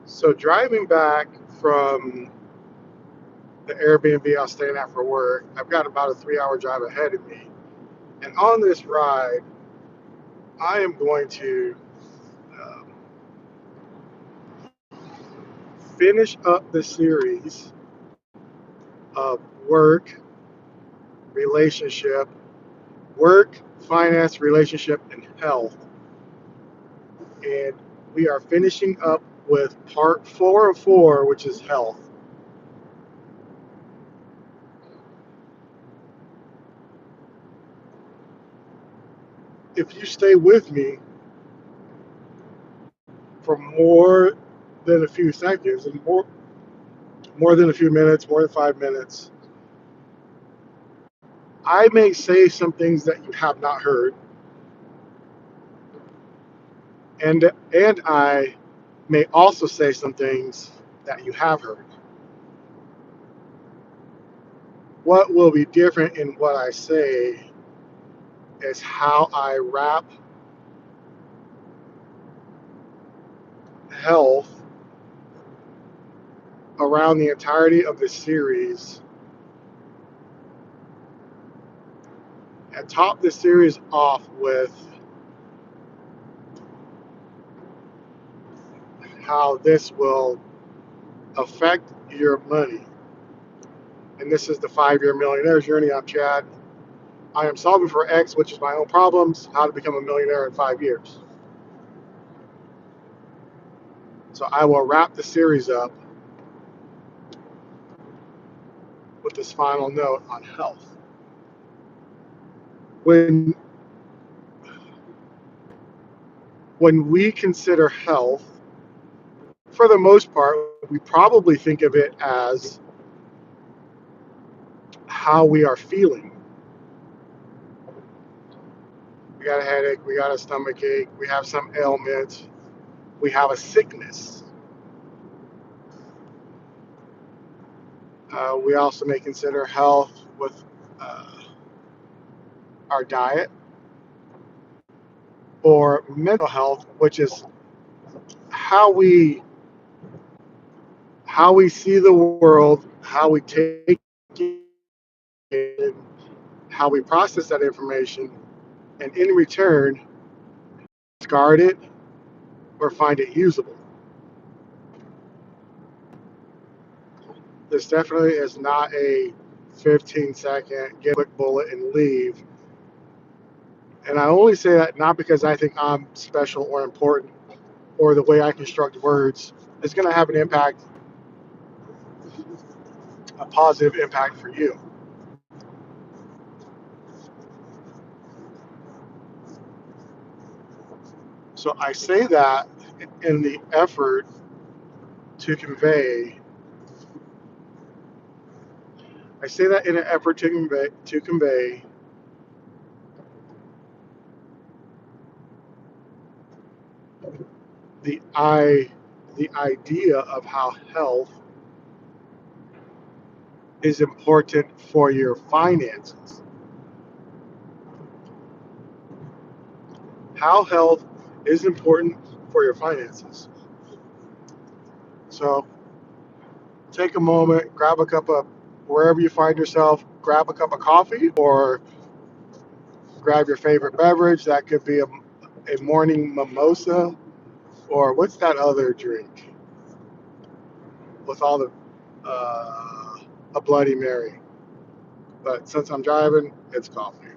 So driving back from the Airbnb I was staying at for work, I've got about a 3 hour drive ahead of me. And on this ride, I am going to um, finish up the series of work, relationship, work, finance, relationship, and health. And we are finishing up with part 4 of 4, which is health. If you stay with me for more than a few seconds and more than a few minutes, more than 5 minutes, I may say some things that you have not heard, and I may also say some things that you have heard. What will be different in what I say is how I wrap health around the entirety of the series and top the series off with how this will affect your money. And this is the 5 Year Millionaire's Journey. I'm Chad. I am solving for X, which is my own problems, how to become a millionaire in 5 years. So I will wrap the series up with this final note on health. When when we consider health, for the most part, we probably think of it as how we are feeling. We got a headache, we got a stomach ache, we have some ailment, we have a sickness. We also may consider health with uh, our diet or mental health, which is how we see the world, how we take it, how we process that information, and in return, discard it or find it usable. This definitely is not a 15-second get a quick bullet and leave. And I only say that not because I think I'm special or important or the way I construct words is going to have an impact, a positive impact for you. So I say that in the effort to convey. I say that in an effort to convey the I the idea of how health is important for your finances. How health is important for your finances. So take a moment, grab a cup of wherever you find yourself, grab a cup of coffee or grab your favorite beverage. That could be a morning mimosa or what's that other drink with all the a Bloody Mary. But since I'm driving, it's coffee.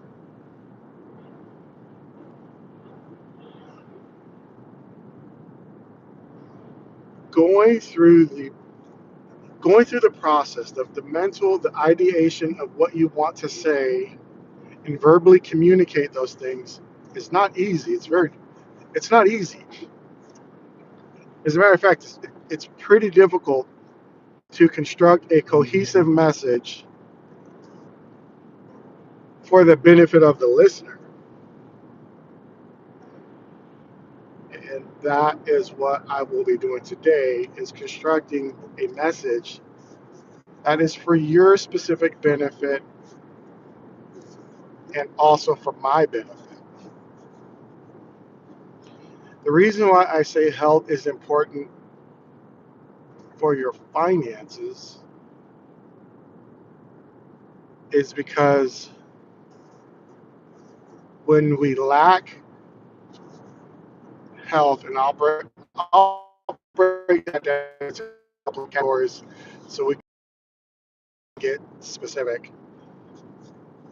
Going through the going through the process of the ideation of what you want to say and verbally communicate those things is not easy. It's not easy. As a matter of fact, it's pretty difficult to construct a cohesive message for the benefit of the listener. And that is what I will be doing today is constructing a message that is for your specific benefit and also for my benefit. The reason why I say health is important for your finances is because when we lack health, and I'll break that down into a couple of categories so we can get specific.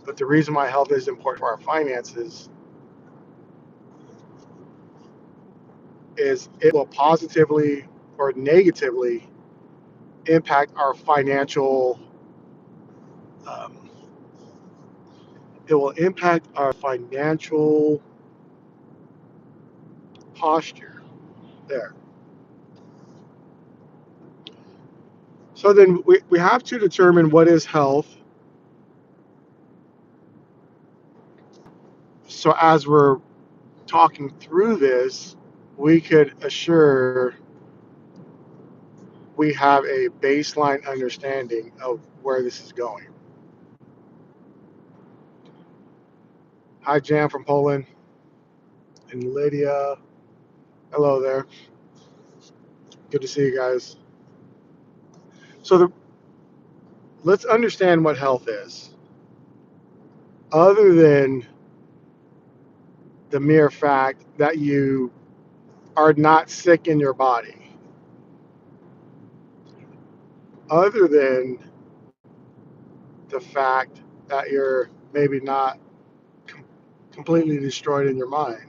But the reason why health is important for our finances is it will positively or negatively impact our financial. Um, it will impact our financial posture. There. So then we have to determine what is health. So as we're talking through this, we could assure we have a baseline understanding of where this is going. Hi, Jan from Poland, and Lydia. Hello there. Good to see you guys. So let's understand what health is. Other than the mere fact that you are not sick in your body, other than the fact that you're maybe not completely destroyed in your mind.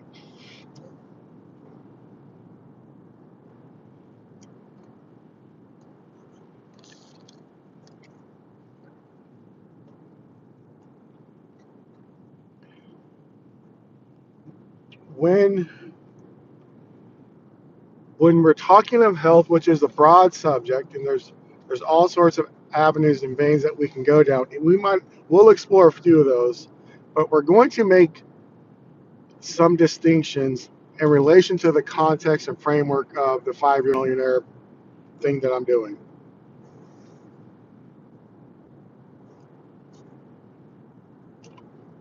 When when we're talking of health, which is a broad subject, and there's all sorts of avenues and veins that we can go down. We'll explore a few of those, but we're going to make some distinctions in relation to the context and framework of the 5-year millionaire thing that I'm doing.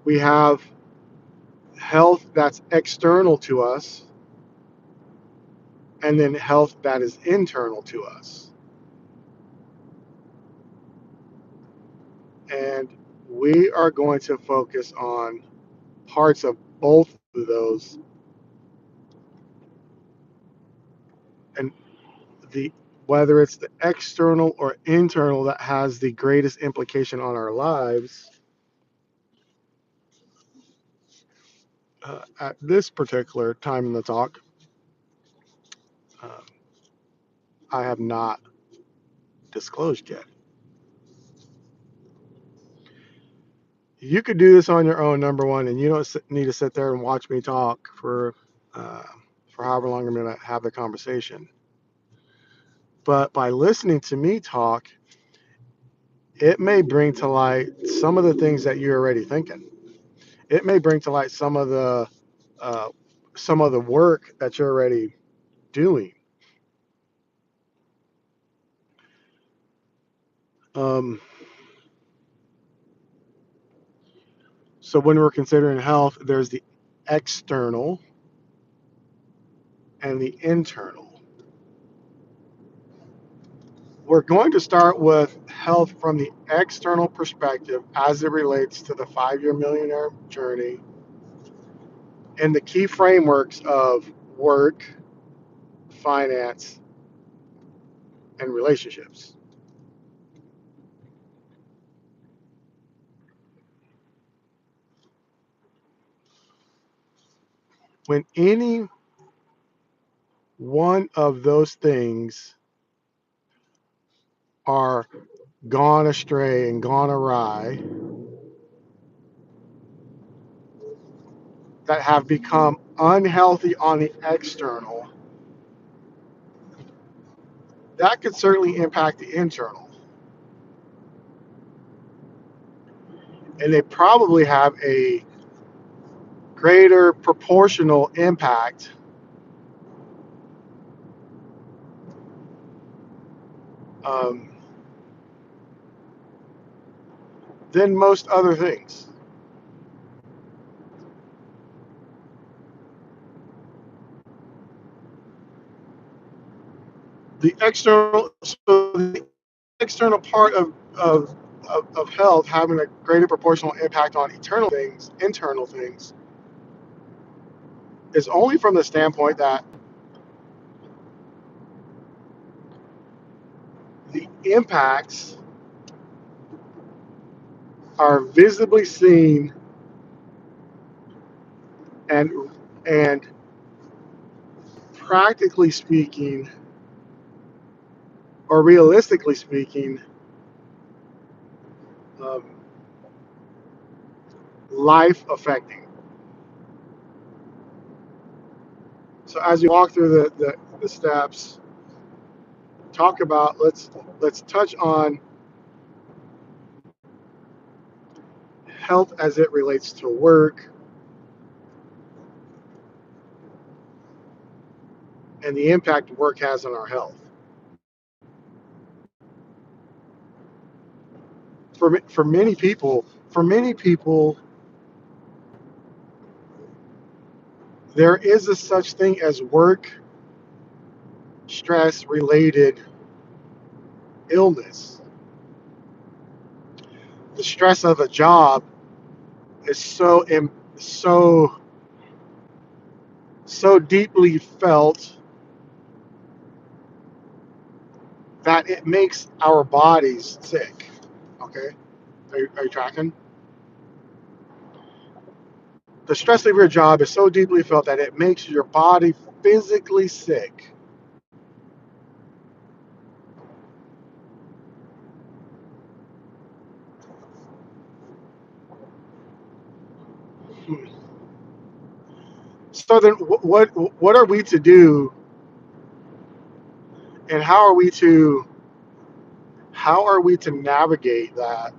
We have health that's external to us, and then health that is internal to us. And we are going to focus on parts of both of those, and the whether it's the external or internal that has the greatest implication on our lives. At this particular time in the talk, uh, I have not disclosed yet. You could do this on your own, number one, and you don't need to sit there and watch me talk uh, for however long I'm going to have the conversation. But by listening to me talk, it may bring to light some of the things that you're already thinking. It may bring to light uh, some of the work that you're already doing. Um, so when we're considering health, there's the external and the internal. We're going to start with health from the external perspective as it relates to the 5-year millionaire journey and the key frameworks of work, finance, and relationships. When any one of those things are gone astray and gone awry, that have become unhealthy on the external, that could certainly impact the internal. And they probably have a greater proportional impact um, than most other things. the external part of health having a greater proportional impact on internal things, is only from the standpoint that the impacts are visibly seen and and practically speaking, or realistically speaking, um, life affecting. So as you walk through the steps, talk about let's touch on health as it relates to work and the impact work has on our health. For many people, there is a such thing as work stress related illness. The stress of a job is so so deeply felt that it makes our bodies sick. Okay, are you tracking? The stress of your job is so deeply felt that it makes your body physically sick. Hmm. So then, what are we to do, and how are we to navigate that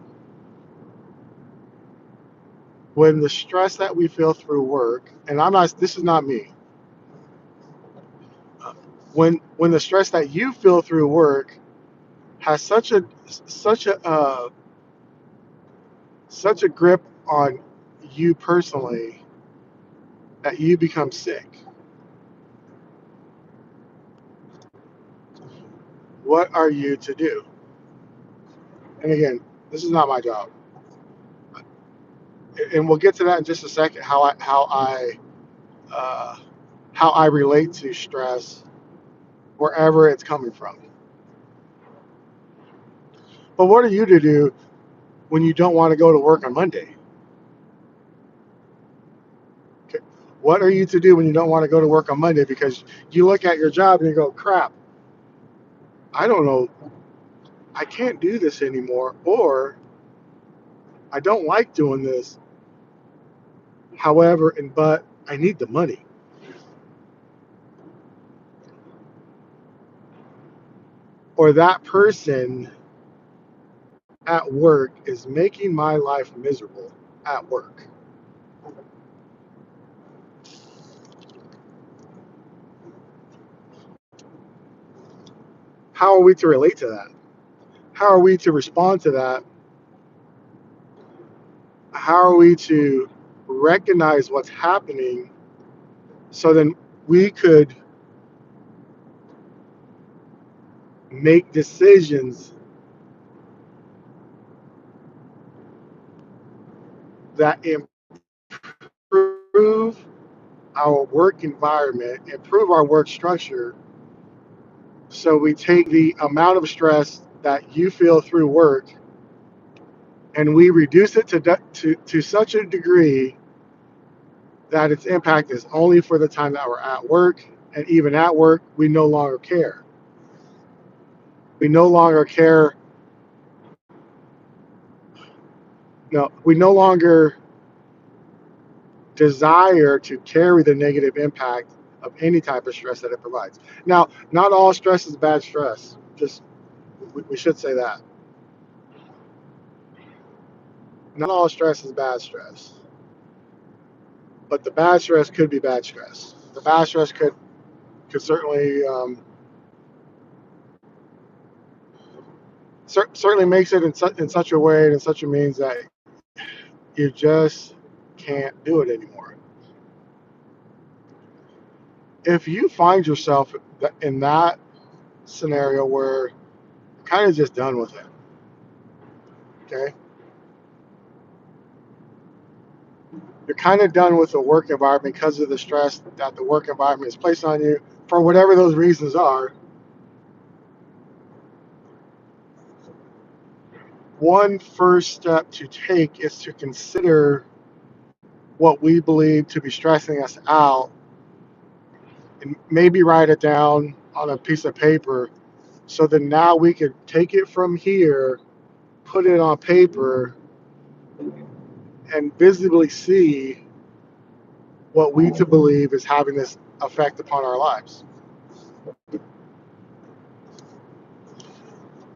when the stress that we feel through work, and I'm not, this is not me, when the stress that you feel through work has such a grip on you personally that you become sick. What are you to do? And again, this is not my job, and we'll get to that in just a second. Uh, how I relate to stress wherever it's coming from. But what are you to do when you don't want to go to work on Monday? Okay. What are you to do when you don't want to go to work on Monday because you look at your job and you go, crap, I don't know, I can't do this anymore, or I don't like doing this. However, but I need the money. Or that person at work is making my life miserable at work. How are we to relate to that? How are we to respond to that? How are we to recognize what's happening so then we could make decisions that improve our work environment, improve our work structure, so we take the amount of stress that you feel through work and we reduce it to such a degree that its impact is only for the time that we're at work, and even at work we no longer care. We no longer care. No, we no longer desire to carry the negative impact of any type of stress that it provides. Now, not all stress is bad stress. Just we should say that. Not all stress is bad stress, but the bad stress could be bad stress. The bad stress could certainly certainly makes it in such a way and in such a means that you just can't do it anymore. If you find yourself in that scenario where you're kind of just done with it. Okay, you're kind of done with the work environment because of the stress that the work environment is placed on you for whatever those reasons are. One first step to take is to consider what we believe to be stressing us out and maybe write it down on a piece of paper so that now we could take it from here, put it on paper, and visibly see what we to believe is having this effect upon our lives.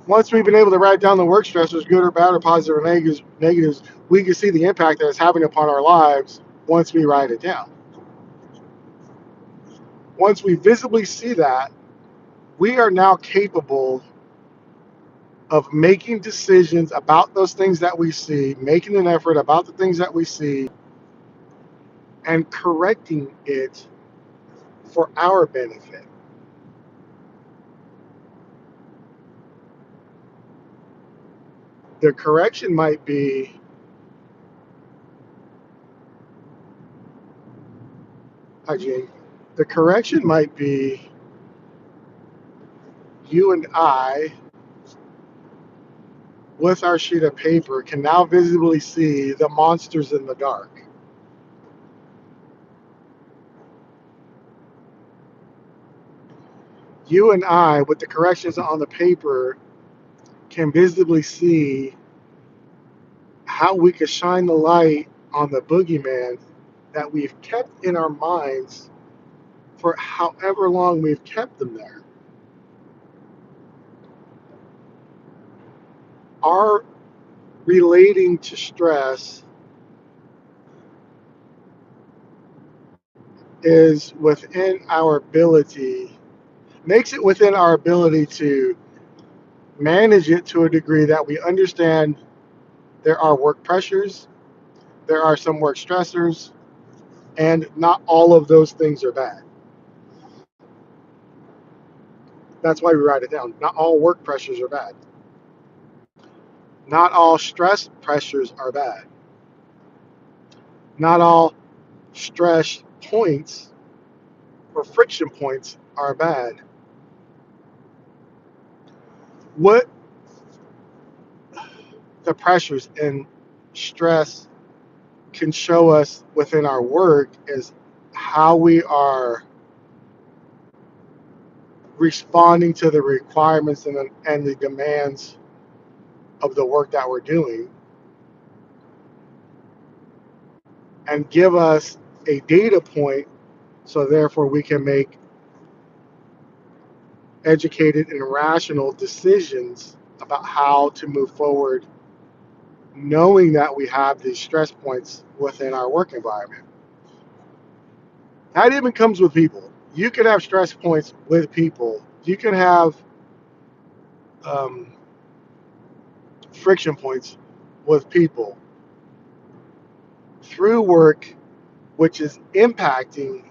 Once we've been able to write down the work stressors, good or bad or positive or negatives, we can see the impact that it's having upon our lives once we write it down. Once we visibly see that, we are now capable of making decisions about those things that we see, making an effort about the things that we see, and correcting it for our benefit. The correction might be, hi Jane, the correction might be you and I, with our sheet of paper, can now visibly see the monsters in the dark. You and I, with the corrections on the paper, can visibly see how we could shine the light on the boogeyman that we've kept in our minds for however long we've kept them there. Our relating to stress is within our ability, makes it within our ability to manage it to a degree that we understand there are work pressures, there are some work stressors, and not all of those things are bad. That's why we write it down. Not all work pressures are bad. Not all stress pressures are bad. Not all stress points or friction points are bad. What the pressures and stress can show us within our work is how we are responding to the requirements and the demands of the work that we're doing, and give us a data point so therefore we can make educated and rational decisions about how to move forward, knowing that we have these stress points within our work environment. That even comes with people. You can have stress points with people. You can have um, friction points with people through work, which is impacting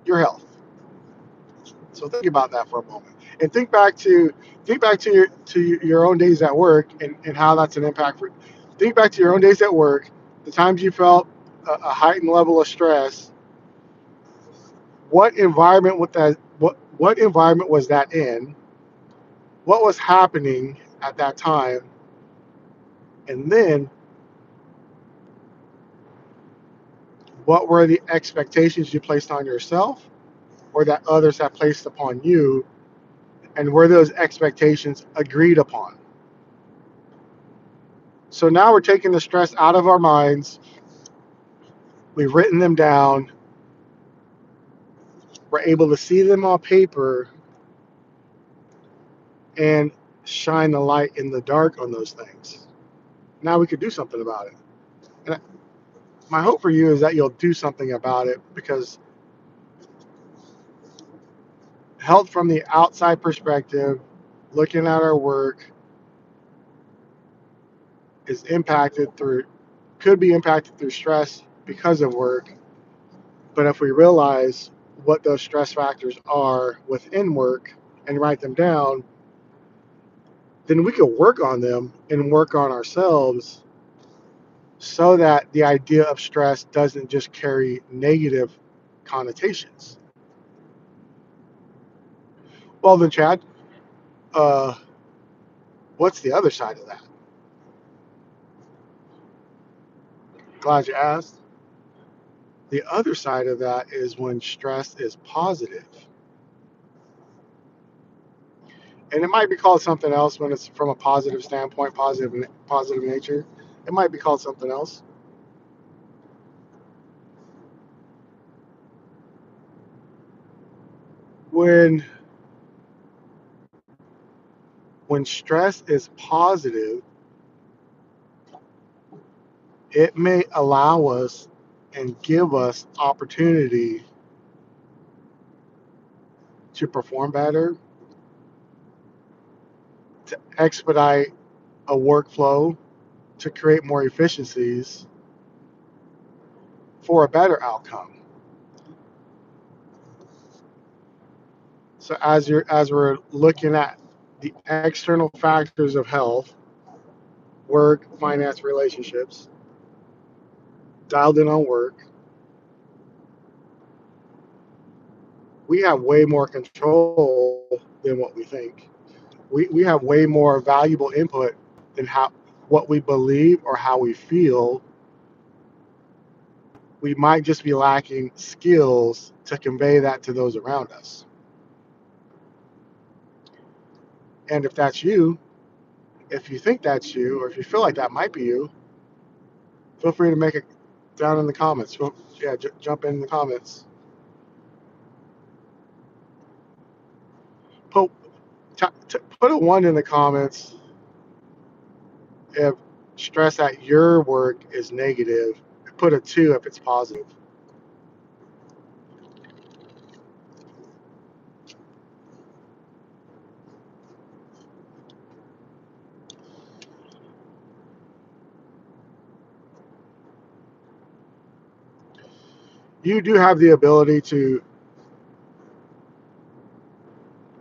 your health. So think about that for a moment, and think back to your own days at work and how that's an impact for. Think back to your own days at work, the times you felt a heightened level of stress. What environment with that? What environment was that in? What was happening at that time? And then what were the expectations you placed on yourself or that others have placed upon you? And were those expectations agreed upon? So now we're taking the stress out of our minds. We've written them down. We're able to see them on paper and shine the light in the dark on those things. Now we could do something about it. And my hope for you is that you'll do something about it, because help from the outside perspective, looking at our work, is impacted through, could be impacted through stress because of work. But if we realize what those stress factors are within work, and write them down, then we could work on them and work on ourselves so that the idea of stress doesn't just carry negative connotations. Well, then, Chad, uh, what's the other side of that? Glad you asked. The other side of that is when stress is positive. And it might be called something else when it's from a positive standpoint, positive nature. It might be called something else. When when stress is positive, it may allow us and give us opportunity to perform better, to expedite a workflow, to create more efficiencies for a better outcome. So as we're looking at the external factors of health, work, finance, relationships, dialed in on work, we have way more control than what we think. We have way more valuable input than how what we believe or how we feel. We might just be lacking skills to convey that to those around us. And if that's you, if you think that's you, or if you feel like that might be you, feel free to make it down in the comments. Yeah, jump in the comments. Put put a 1 in the comments if stress at your work is negative. Put a 2 if it's positive. You do have the ability to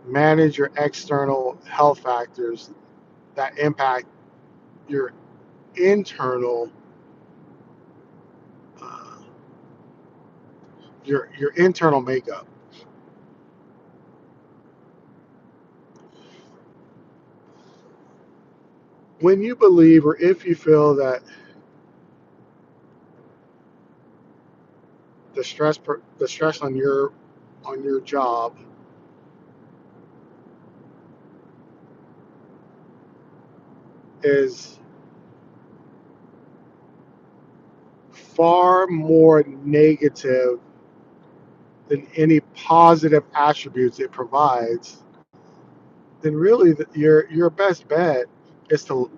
manage your external health factors that impact your internal uh, your internal makeup. When you believe or if you feel that the stress on your job is far more negative than any positive attributes it provides, then really your best bet is to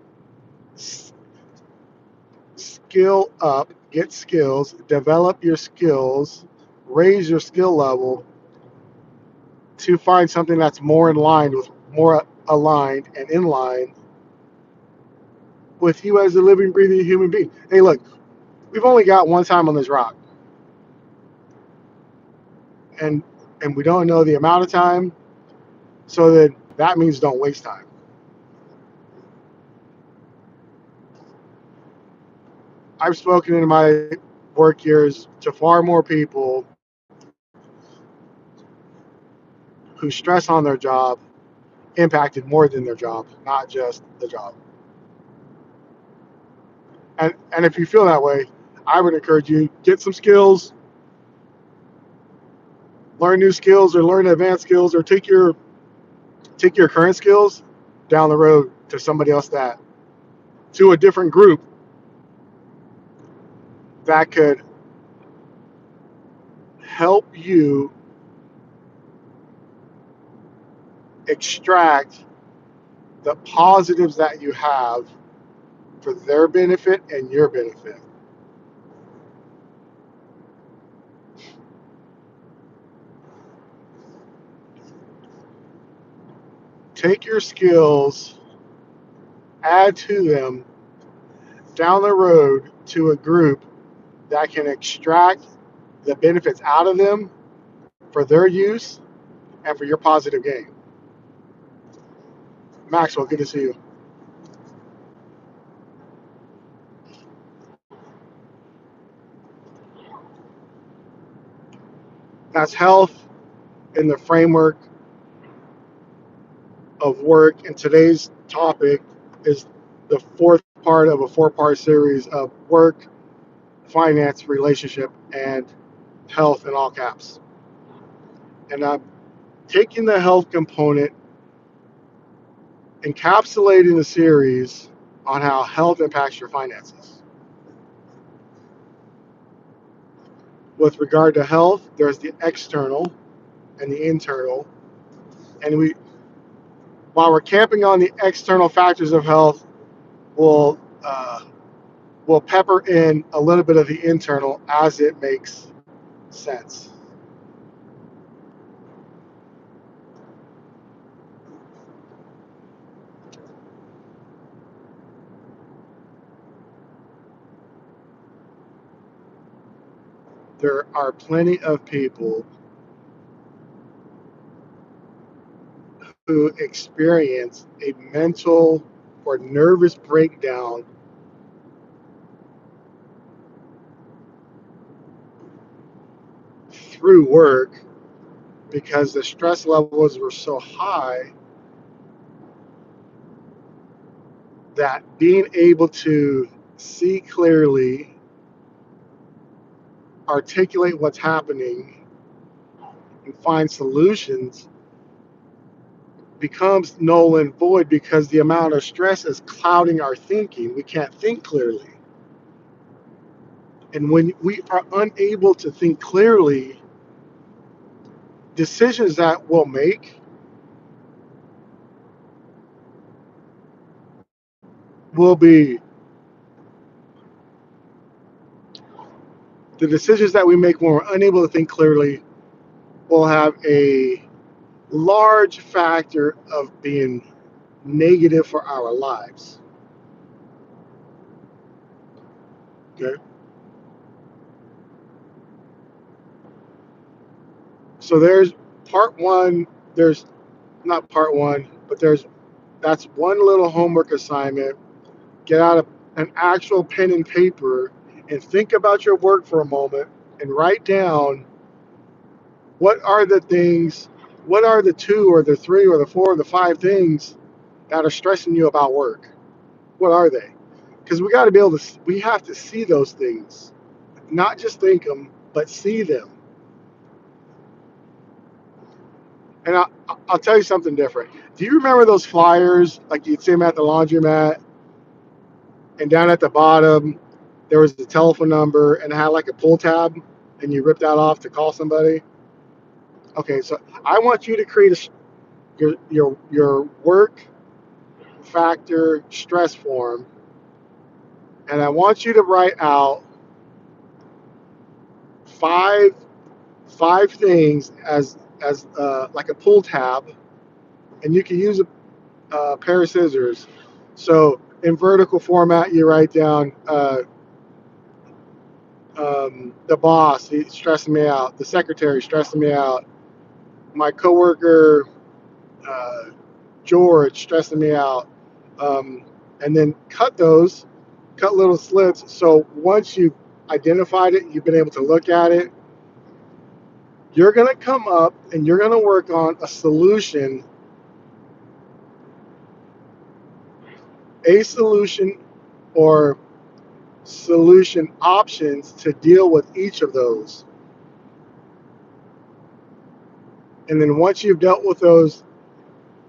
skill up, get skills, develop your skills, raise your skill level to find something that's more in line with more aligned and in line with you as a living, breathing human being. Hey, look, we've only got one time on this rock, and we don't know the amount of time, so that means don't waste time. I've spoken in my work years to far more people who stress on their job impacted more than their job, not just the job. And if you feel that way, I would encourage you get some skills, learn new skills, or learn advanced skills, or take your current skills down the road to somebody else that to a different group that could help you extract the positives that you have for their benefit and your benefit. Take your skills, add to them down the road to a group that can extract the benefits out of them for their use and for your positive gain. Maxwell, good to see you. That's health in the framework of work. And today's topic is the fourth part of a four-part series of work, finance, relationship, and health in all caps. And I'm taking the health component, encapsulating the series on how health impacts your finances. With regard to health, there's the external and the internal. And while we're camping on the external factors of health, we'll we'll pepper in a little bit of the internal as it makes sense. There are plenty of people who experience a mental or nervous breakdown through work because the stress levels were so high that being able to see clearly, articulate what's happening, and find solutions becomes null and void because the amount of stress is clouding our thinking. We can't think clearly. And when we are unable to think clearly, decisions that we'll make will be the decisions that we make when we're unable to think clearly will have a large factor of being negative for our lives. Okay. So there's part one, there's not part one, but that's one little homework assignment. Get out an actual pen and paper and think about your work for a moment and write down what are the things, what are the two or the three or the four or the five things that are stressing you about work? What are they? Because we got to be able to, we have to see those things, not just think them, but see them. And I'll tell you something different. Do you remember those flyers, like you'd see them at the laundromat, and down at the bottom, there was the telephone number, and it had like a pull tab, and you rip that off to call somebody? Okay, so I want you to create your work factor stress form, and I want you to write out five five things as like a pull tab, and you can use a pair of scissors. So in vertical format, you write down the boss, he's stressing me out. The secretary stressing me out. My coworker uh, George stressing me out. And then cut little slits. So once you've identified it, you've been able to look at it, you're going to come up and you're going to work on a solution or solution options to deal with each of those. And then once you've dealt with those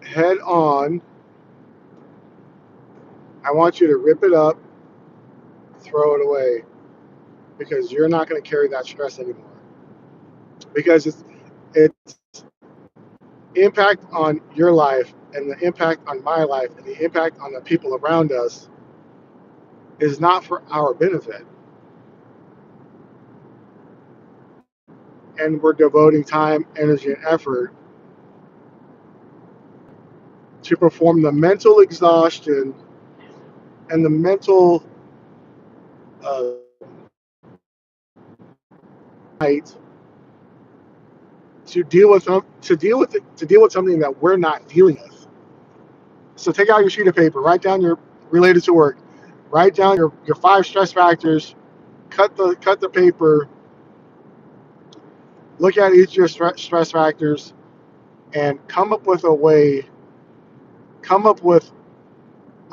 head on, I want you to rip it up, throw it away, because you're not going to carry that stress anymore. Because it's impact on your life and the impact on my life and the impact on the people around us is not for our benefit. And we're devoting time, energy, and effort to perform the mental exhaustion and the mental uh, fight to deal with something that we're not dealing with. So take out your sheet of paper, write down your related to work, write down your 5 stress factors, cut the paper, look at each of your stress factors, and come up with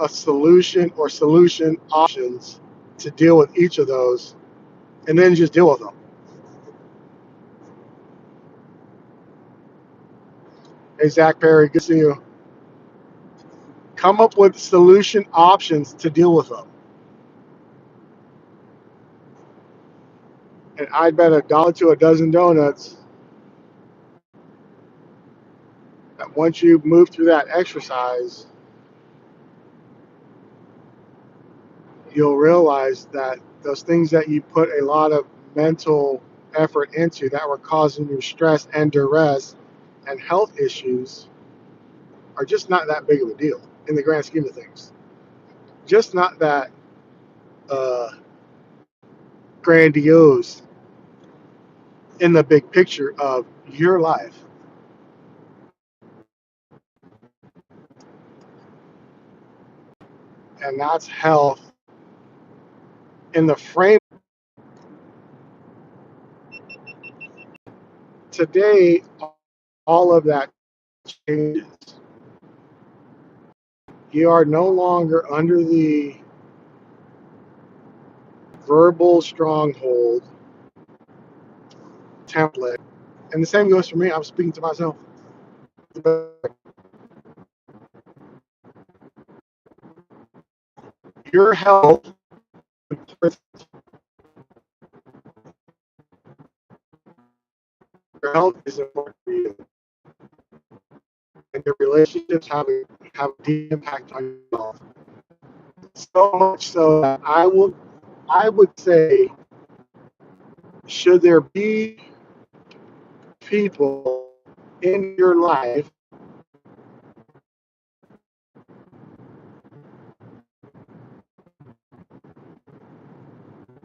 a solution or solution options to deal with each of those, and then just deal with them. Hey, Zach Perry, good to see you. Come up with solution options to deal with them. And I'd bet $1 to a dozen donuts that once you move through that exercise, you'll realize that those things that you put a lot of mental effort into that were causing you stress and duress and health issues are just not that big of a deal in the grand scheme of things. Just not that uh, grandiose in the big picture of your life. And that's health in the frame. Today, all of that changes. You are no longer under the verbal stronghold template. And the same goes for me. I'm speaking to myself. Your health, your health is important for you, and your relationships have a deep impact on your health. So much so that I would say, should there be people in your life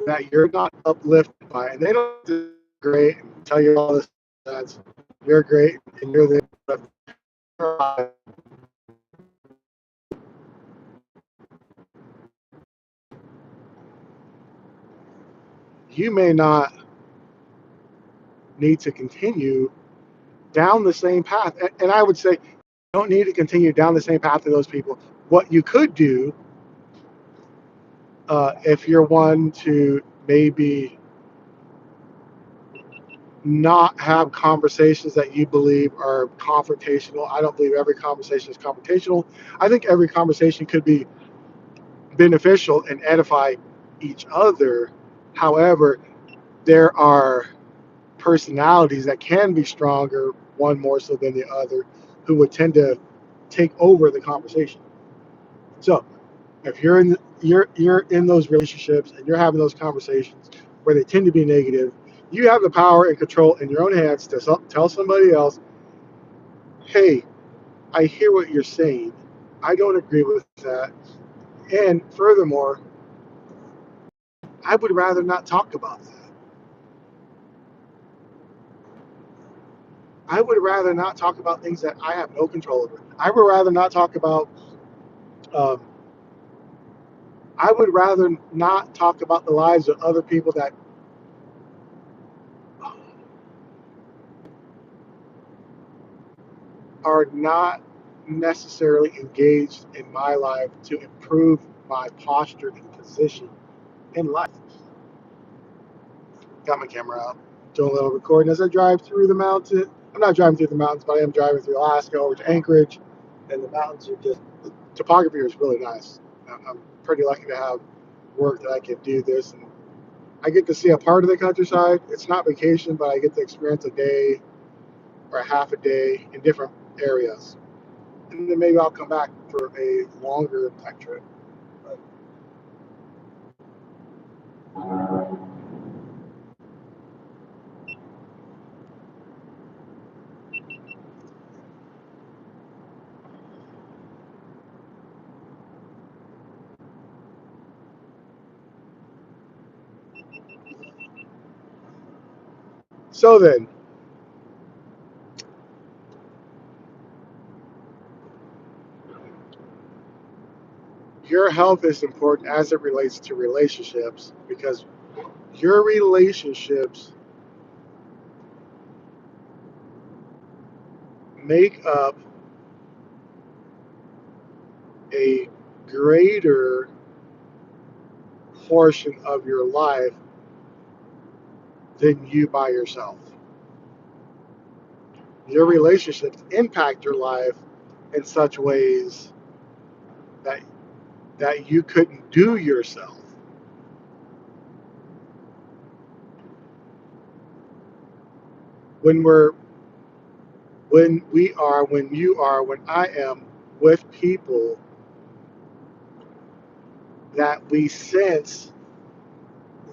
that you're not uplifted by, and they don't do great and tell you all this, that's you're great and you're the, you may not need to continue down the same path. And I would say, you don't need to continue down the same path to those people. What you could do, if you're one to maybe not have conversations that you believe are confrontational. I don't believe every conversation is confrontational. I think every conversation could be beneficial and edify each other. However, there are personalities that can be stronger, one more so than the other, who would tend to take over the conversation. So if you're in those relationships and you're having those conversations where they tend to be negative, you have the power and control in your own hands to tell somebody else, hey, I hear what you're saying. I don't agree with that. And furthermore, I would rather not talk about that. I would rather not talk about things that I have no control over. I would rather not talk about. Um, I would rather not talk about the lives of other people that are not necessarily engaged in my life to improve my posture and position in life. Got my camera out, doing a little recording as I drive through the mountain. I'm not driving through the mountains, but I am driving through Alaska over to Anchorage, and the mountains are just, the topography is really nice. I'm pretty lucky to have work that I can do this, and I get to see a part of the countryside. It's not vacation, but I get to experience a day or a half a day in different areas. And then maybe I'll come back for a longer tech trip. But so then, Your health is important as it relates to relationships because your relationships make up a greater portion of your life than you by yourself. Your relationships impact your life in such ways that you couldn't do yourself. When we're when you are, when I am with people that we sense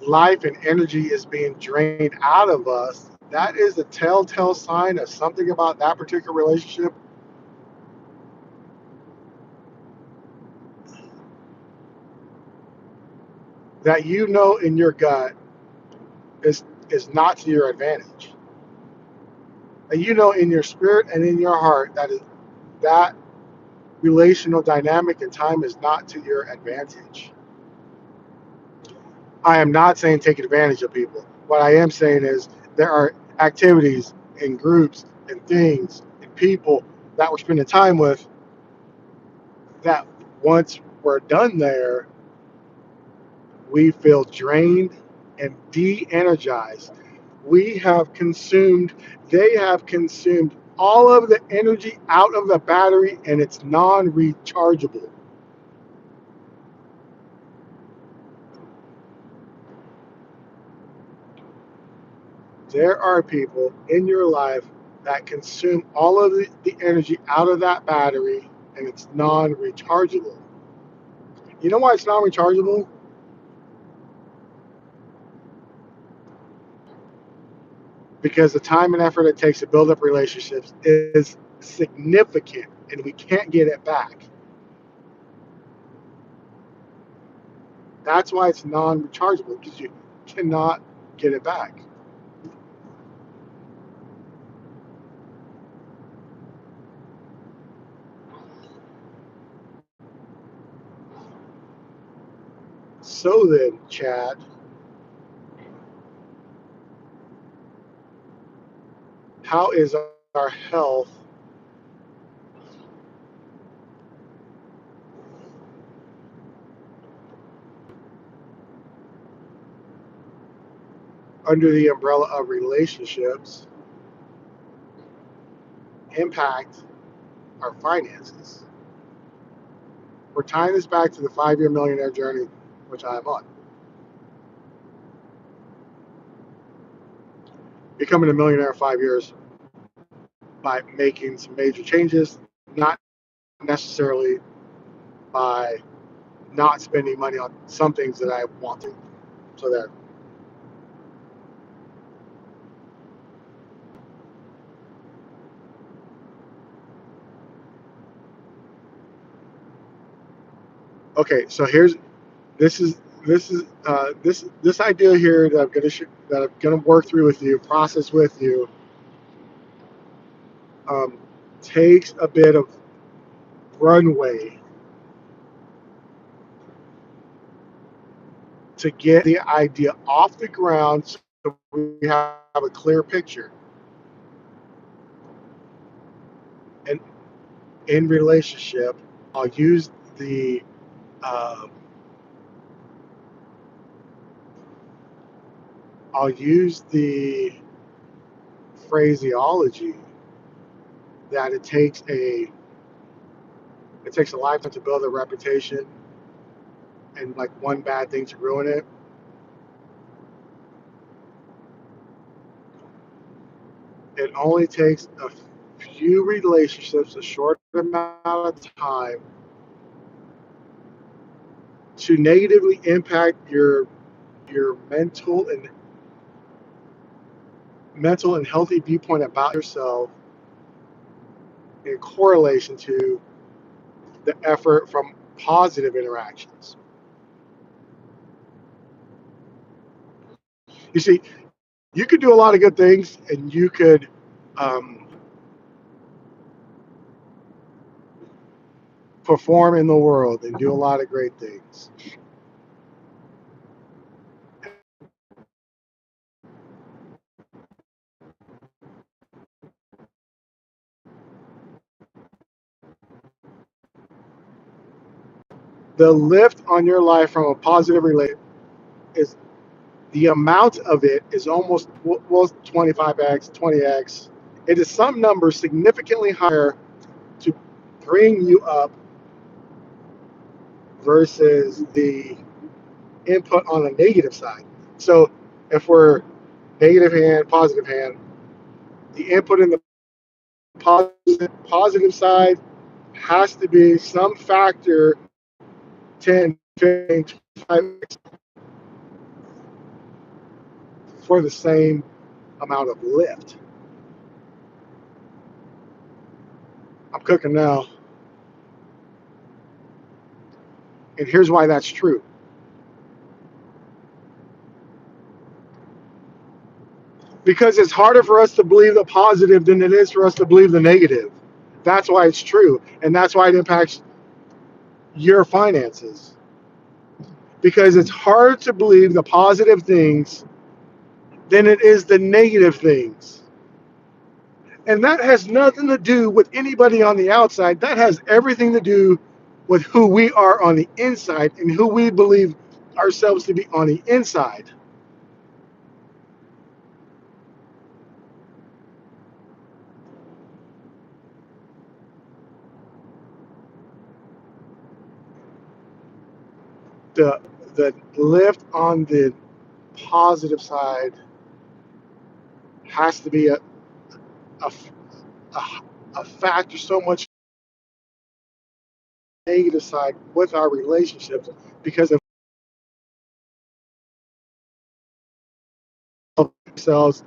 life and energy is being drained out of us, that is a telltale sign of something about that particular relationship that you know in your gut is not to your advantage. And you know in your spirit and in your heart that relational dynamic and time is not to your advantage. I am not saying take advantage of people. What I am saying is there are activities and groups and things and people that we're spending time with that once we're done there, we feel drained and de-energized. We have consumed, they have consumed all of the energy out of the battery and it's non-rechargeable. There are people in your life that consume all of the energy out of that battery and it's non-rechargeable. You know why it's non-rechargeable? Because the time and effort it takes to build up relationships is significant and we can't get it back. That's why it's non-rechargeable because you cannot get it back. So then, Chad, how is our health under the umbrella of relationships impact our finances? We're tying this back to the 5-year millionaire journey, which I am on. Becoming a millionaire in 5 years by making some major changes, not necessarily by not spending money on some things that I want to. So there. Okay, so here's this idea here that I'm gonna work through with you, process with you, um, takes a bit of runway to get the idea off the ground so we have a clear picture. And in relationship, I'll use the um, I'll use the phraseology that it takes a lifetime to build a reputation and like one bad thing to ruin it. It only takes a few relationships, a short amount of time, to negatively impact your mental and healthy viewpoint about yourself in correlation to the effort from positive interactions. You see, you could do a lot of good things, and you could um, perform in the world and do a lot of great things. The lift on your life from a positive relate is the amount of it is almost 25x, 20x. It is some number significantly higher to bring you up versus the input on the negative side. So if we're negative hand, positive hand, the input in the positive side has to be some factor 10, 15, 25 for the same amount of lift. I'm cooking now. And here's why that's true. Because it's harder for us to believe the positive than it is for us to believe the negative. That's why it's true. And that's why it impacts your finances. Because it's harder to believe the positive things than it is the negative things. And that has nothing to do with anybody on the outside. That has everything to do with who we are on the inside and who we believe ourselves to be on the inside. The the lift on the positive side has to be a, a, a factor so much negative side with our relationships because of ourselves